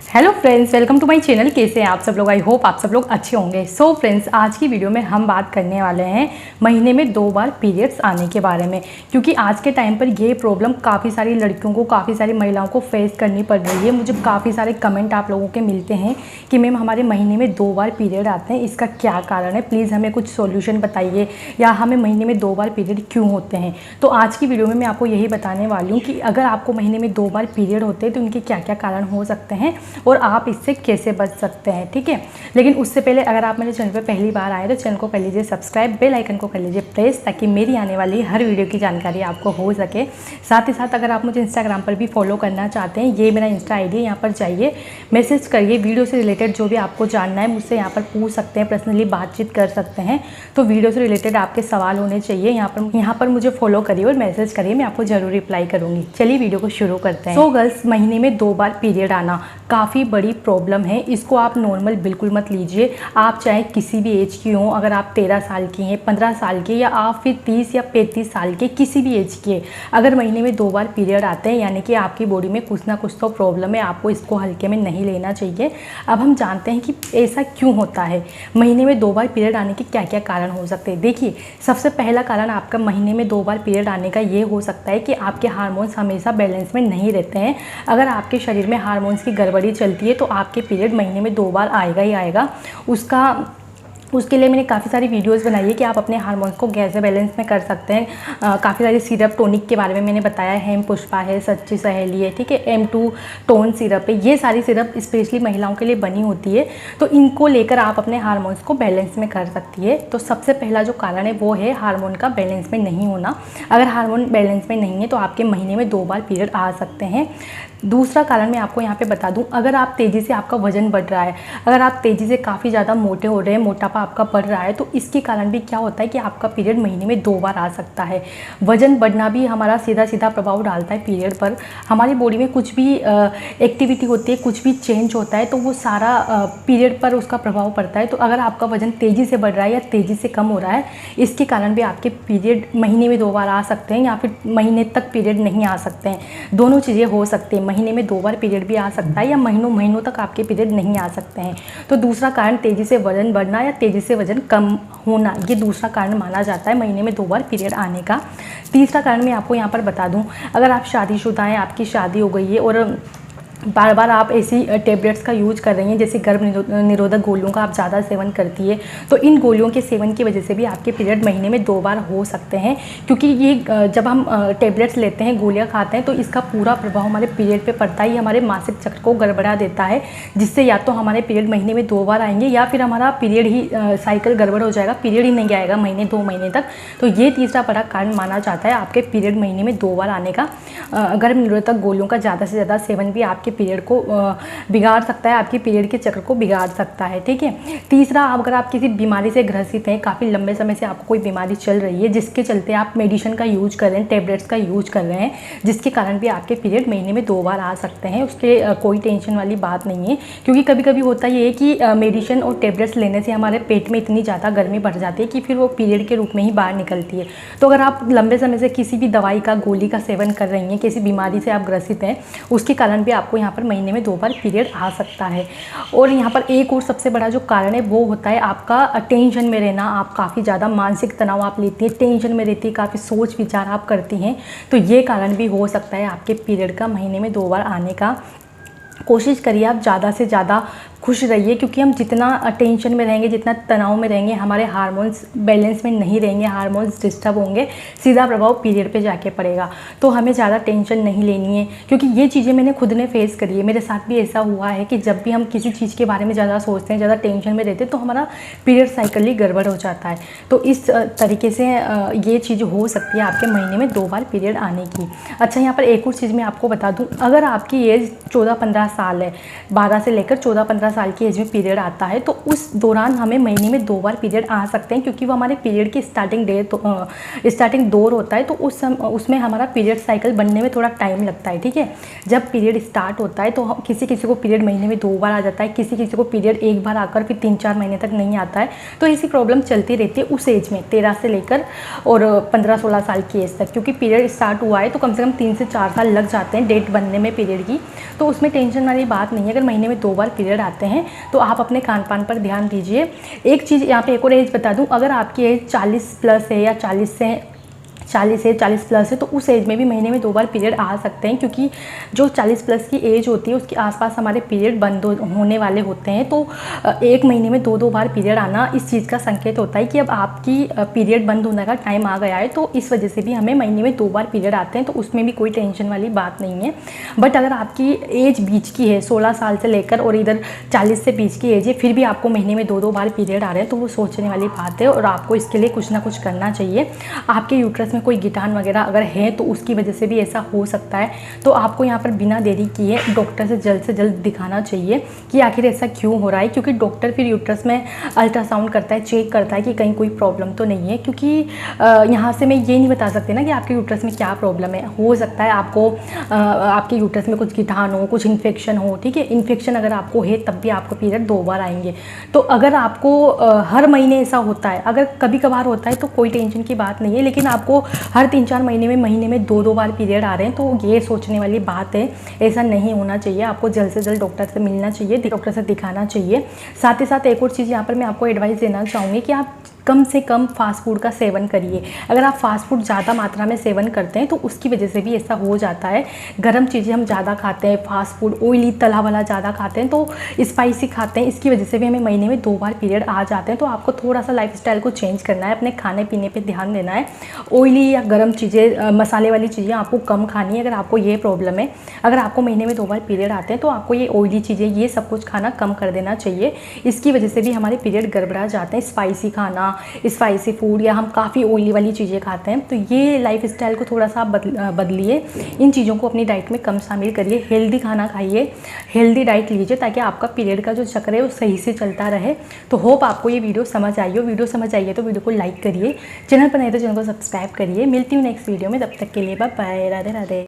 Hello friends, welcome to my channel. कैसे हैं आप सब लोग? आई होप आप सब लोग अच्छे होंगे। सो फ्रेंड्स, आज की वीडियो में हम बात करने वाले हैं महीने में 2 बार पीरियड्स आने के बारे में, क्योंकि आज के टाइम पर ये प्रॉब्लम काफ़ी सारी लड़कियों को, काफ़ी सारी महिलाओं को फेस करनी पड़ रही है। मुझे काफ़ी सारे कमेंट आप लोगों के मिलते हैं कि मैम हमारे महीने में 2 बार पीरियड आते हैं, इसका क्या कारण है, प्लीज़ हमें कुछ सोल्यूशन बताइए, या हमें महीने में 2 बार पीरियड क्यों होते हैं। तो आज की वीडियो में मैं आपको यही बताने वाली हूँ कि अगर आपको महीने में 2 बार पीरियड होते हैं तो उनके क्या क्या कारण हो सकते हैं और आप इससे कैसे बच सकते हैं। ठीक है, लेकिन उससे पहले अगर आप मेरे चैनल पर पहली बार आए तो चैनल को कर लीजिए सब्सक्राइब, बेल आइकन को कर लीजिए प्रेस, ताकि मेरी आने वाली हर वीडियो की जानकारी आपको हो सके। साथ ही साथ अगर आप मुझे इंस्टाग्राम पर भी फॉलो करना चाहते हैं, ये मेरा इंस्टा आईडी है, यहाँ पर जाइए, मैसेज करिए, वीडियो से रिलेटेड जो भी आपको जानना है मुझसे यहाँ पर पूछ सकते हैं, पर्सनली बातचीत कर सकते हैं। तो वीडियो से रिलेटेड आपके सवाल होने चाहिए, यहाँ पर मुझे फॉलो करिए और मैसेज करिए, मैं आपको जरूर रिप्लाई करूँगी। चलिए वीडियो को शुरू करते हैं। सो गर्ल्स, महीने में 2 बार पीरियड आना काफ़ी बड़ी प्रॉब्लम है, इसको आप नॉर्मल बिल्कुल मत लीजिए। आप चाहे किसी भी एज की हो, अगर आप 13 साल की हैं, 15 साल की, या आप फिर 30 या 35 साल के, किसी भी एज की है, अगर महीने में 2 बार पीरियड आते हैं यानी कि आपकी बॉडी में कुछ ना कुछ तो प्रॉब्लम है, आपको इसको हल्के में नहीं लेना चाहिए। अब हम जानते हैं कि ऐसा क्यों होता है, महीने में 2 बार पीरियड आने के क्या क्या कारण हो सकते हैं। देखिए, सबसे पहला कारण आपका महीने में 2 बार पीरियड आने का ये हो सकता है कि आपके हार्मोन्स हमेशा बैलेंस में नहीं रहते हैं। अगर आपके शरीर में हार्मोन्स की गड़बड़ी चलती है तो आपके पीरियड महीने में 2 बार आएगा ही आएगा। उसके लिए मैंने काफ़ी सारी वीडियोस बनाई है कि आप अपने हार्मोन्स को कैसे बैलेंस में कर सकते हैं। काफ़ी सारी सिरप टॉनिक के बारे में मैंने बताया है, हेम पुष्पा है, सच्ची सहेली है, ठीक है, M2 टोन सिरप है, ये सारी सिरप स्पेशली महिलाओं के लिए बनी होती है। तो इनको लेकर आप अपने हार्मोन्स को बैलेंस में कर सकती है। तो सबसे पहला जो कारण है वो है हार्मोन का बैलेंस में नहीं होना। अगर हार्मोन बैलेंस में नहीं है तो आपके महीने में 2 बार पीरियड आ सकते हैं। दूसरा कारण मैं आपको यहाँ पे बता दूँ, अगर आप तेज़ी से आपका वजन बढ़ रहा है, अगर आप तेज़ी से काफ़ी ज़्यादा मोटे हो रहे हैं, मोटापा आपका बढ़ रहा है, तो इसके कारण भी क्या होता है कि आपका पीरियड महीने में 2 बार आ सकता है। वजन बढ़ना भी हमारा सीधा सीधा प्रभाव डालता है पीरियड पर। हमारी बॉडी में कुछ भी एक्टिविटी होती है, कुछ भी चेंज होता है तो वो सारा पीरियड पर उसका प्रभाव पड़ता है। तो अगर आपका वजन तेज़ी से बढ़ रहा है या तेज़ी से कम हो रहा है, इसके कारण भी आपके पीरियड महीने में 2 बार आ सकते हैं, या फिर महीने तक पीरियड नहीं आ सकते हैं। दोनों चीज़ें हो सकती हैं, महीने में 2 बार पीरियड भी आ सकता है या महीनों महीनों तक आपके पीरियड नहीं आ सकते हैं। तो दूसरा कारण तेज़ी से वजन बढ़ना या तेज़ी से वजन कम होना, ये दूसरा कारण माना जाता है महीने में 2 बार पीरियड आने का। तीसरा कारण मैं आपको यहाँ पर बता दूँ, अगर आप शादीशुदा हैं, आपकी शादी हो गई है और बार बार आप ऐसी टेबलेट्स का यूज कर रही हैं, जैसे गर्भ निरोधक गोलियों का आप ज़्यादा सेवन करती है, तो इन गोलियों के सेवन की वजह से भी आपके पीरियड महीने में 2 बार हो सकते हैं। क्योंकि ये जब हम टेबलेट्स लेते हैं, गोलियां खाते हैं, तो इसका पूरा प्रभाव हमारे पीरियड पे पड़ता है, ये हमारे मासिक चक्र को गड़बड़ा देता है, जिससे या तो हमारे पीरियड महीने में 2 बार आएंगे या फिर हमारा पीरियड ही साइकिल गड़बड़ हो जाएगा, पीरियड ही नहीं आएगा महीने 2 महीने तक। तो ये तीसरा बड़ा कारण माना जाता है आपके पीरियड महीने में 2 बार आने का। गर्भ निरोधक गोलियों का ज़्यादा से ज़्यादा सेवन भी आपके पीरियड को बिगाड़ सकता है, आपके पीरियड के चक्र को बिगाड़ सकता है। ठीक है, तीसरा, अगर आप किसी बीमारी से ग्रसित हैं, काफ़ी लंबे समय से आपको कोई बीमारी चल रही है, जिसके चलते आप मेडिसिन का यूज कर रहे हैं, टेबलेट्स का यूज कर रहे हैं, जिसके कारण भी आपके पीरियड महीने में 2 बार आ सकते हैं, उसके कोई टेंशन वाली बात नहीं है। क्योंकि कभी कभी होता ये है कि मेडिसिन और टेबलेट्स लेने से हमारे पेट में इतनी ज़्यादा गर्मी बढ़ जाती है कि फिर वो पीरियड के रूप में ही बाहर निकलती है। तो अगर आप लंबे समय से किसी भी दवाई का, गोली का सेवन कर रही हैं, किसी बीमारी से आप ग्रसित हैं, उसके कारण भी आपको यहाँ पर महीने में 2 बार पीरियड आ सकता है। और यहाँ पर एक और सबसे बड़ा जो कारण है वो होता है आपका टेंशन में रहना। आप काफ़ी ज़्यादा मानसिक तनाव आप लेती हैं, टेंशन में रहती है, काफ़ी सोच विचार आप करती हैं, तो ये कारण भी हो सकता है आपके पीरियड का महीने में 2 बार आने का। कोशिश करिए आप ज़्यादा से ज़्यादा खुश रहिए, क्योंकि हम जितना टेंशन में रहेंगे, जितना तनाव में रहेंगे, हमारे हार्मोन्स बैलेंस में नहीं रहेंगे, हार्मोन्स डिस्टर्ब होंगे, सीधा प्रभाव पीरियड पे जाके पड़ेगा। तो हमें ज़्यादा टेंशन नहीं लेनी है, क्योंकि ये चीज़ें मैंने खुद ने फेस करी है। मेरे साथ भी ऐसा हुआ है कि जब भी हम किसी चीज़ के बारे में ज़्यादा सोचते हैं, ज़्यादा टेंशन में रहते हैं, तो हमारा पीरियड साइकिल ही गड़बड़ हो जाता है। तो इस तरीके से ये चीज़ हो सकती है आपके महीने में 2 बार पीरियड आने की। अच्छा, यहाँ पर एक और चीज़ मैं आपको बता दूँ, अगर आपकी एज 14-15 साल है, 12 से लेकर 14-15 साल की एज में पीरियड आता है तो उस दौरान हमें महीने में 2 बार पीरियड आ सकते हैं, क्योंकि वो हमारे पीरियड की स्टार्टिंग दौर होता है। तो उसमें हमारा पीरियड साइकिल बनने में थोड़ा टाइम लगता है, ठीक है। जब पीरियड स्टार्ट होता है तो किसी किसी को पीरियड महीने में 2 बार आ जाता है, किसी किसी को पीरियड 1 बार आकर फिर 3-4 महीने तक नहीं आता है। तो ऐसी प्रॉब्लम चलती रहती है उस एज में, 13 से लेकर और 15-16 साल की एज तक, क्योंकि पीरियड स्टार्ट हुआ है तो कम से कम 3 से 4 साल लग जाते हैं डेट बनने में पीरियड की। तो उसमें टेंशन वाली बात नहीं है। अगर महीने में 2 बार पीरियड आते हैं तो आप अपने खान पान पर ध्यान दीजिए। एक चीज़ यहाँ पे एक और एज बता दूँ, अगर आपकी एज 40 प्लस है या 40 प्लस है तो उस एज में भी महीने में 2 बार पीरियड आ सकते हैं, क्योंकि जो 40 प्लस की एज होती है उसके आसपास हमारे पीरियड बंद होने वाले होते हैं। तो एक महीने में 2-2 बार पीरियड आना इस चीज़ का संकेत होता है कि अब आपकी पीरियड बंद होने का टाइम आ गया है। तो इस वजह से भी हमें महीने में 2 बार पीरियड आते हैं, तो उसमें भी कोई टेंशन वाली बात नहीं है। बट अगर आपकी एज बीच की है, 16 साल से लेकर और इधर 40 से बीच की एज है, फिर भी आपको महीने में 2-2 बार पीरियड आ रहे हैं, तो वो सोचने वाली बात है और आपको इसके लिए कुछ ना कुछ करना चाहिए। आपके यूट्रस में कोई गिटान वगैरह अगर है तो उसकी वजह से भी ऐसा हो सकता है। तो आपको यहाँ पर बिना देरी किए डॉक्टर से जल्द दिखाना चाहिए कि आखिर ऐसा क्यों हो रहा है, क्योंकि डॉक्टर फिर यूट्रस में अल्ट्रासाउंड करता है, चेक करता है कि कहीं कोई प्रॉब्लम तो नहीं है। क्योंकि यहाँ से मैं ये नहीं बता सकती ना कि आपके यूट्रस में क्या प्रॉब्लम है। हो सकता है आपको आपके यूट्रस में कुछ गिटान हो, कुछ इन्फेक्शन हो, ठीक है। इन्फेक्शन अगर आपको है तब भी आपको पीरियड 2 बार आएंगे। तो अगर आपको हर महीने ऐसा होता है, अगर कभी कभार होता है तो कोई टेंशन की बात नहीं है, लेकिन आपको हर 3-4 महीने में 2-2 बार पीरियड आ रहे हैं तो ये सोचने वाली बात है। ऐसा नहीं होना चाहिए। आपको जल्द से जल्द डॉक्टर से मिलना चाहिए, डॉक्टर से दिखाना चाहिए। साथ ही साथ एक और चीज़ यहाँ पर मैं आपको एडवाइस देना चाहूँगी कि आप कम से कम फास्ट फूड का सेवन करिए। अगर आप फास्ट फूड ज़्यादा मात्रा में सेवन करते हैं तो उसकी वजह से भी ऐसा हो जाता है। गर्म चीज़ें हम ज़्यादा खाते हैं, फास्ट फूड ऑयली तला वाला ज़्यादा खाते हैं, तो स्पाइसी खाते हैं, इसकी वजह से भी हमें महीने में 2 बार पीरियड आ जाते हैं। तो आपको थोड़ा सा लाइफस्टाइल को चेंज करना है, अपने खाने पीने पर ध्यान देना है। ऑयली या गर्म चीज़ें, मसाले वाली चीज़ें आपको कम खानी है। अगर आपको ये प्रॉब्लम है, अगर आपको महीने में 2 बार पीरियड आते हैं तो आपको ये ऑयली चीज़ें, ये सब कुछ खाना कम कर देना चाहिए। इसकी वजह से भी हमारे पीरियड गड़बड़ा जाते हैं। स्पाइसी खाना, स्पाइसी फूड या हम काफ़ी ऑयली वाली चीज़ें खाते हैं, तो ये लाइफस्टाइल को थोड़ा सा बदलिए। इन चीज़ों को अपनी डाइट में कम शामिल करिए। हेल्दी खाना खाइए, हेल्दी डाइट लीजिए, ताकि आपका पीरियड का जो चक्र है वो सही से चलता रहे। तो होप आपको ये वीडियो समझ आई हो। वीडियो समझ आई है तो वीडियो को लाइक करिए, चैनल पर नए तो चैनल को सब्सक्राइब करिए। मिलती हूँ नेक्स्ट वीडियो में, तब तक के लिए बाय बाय, राधे राधे।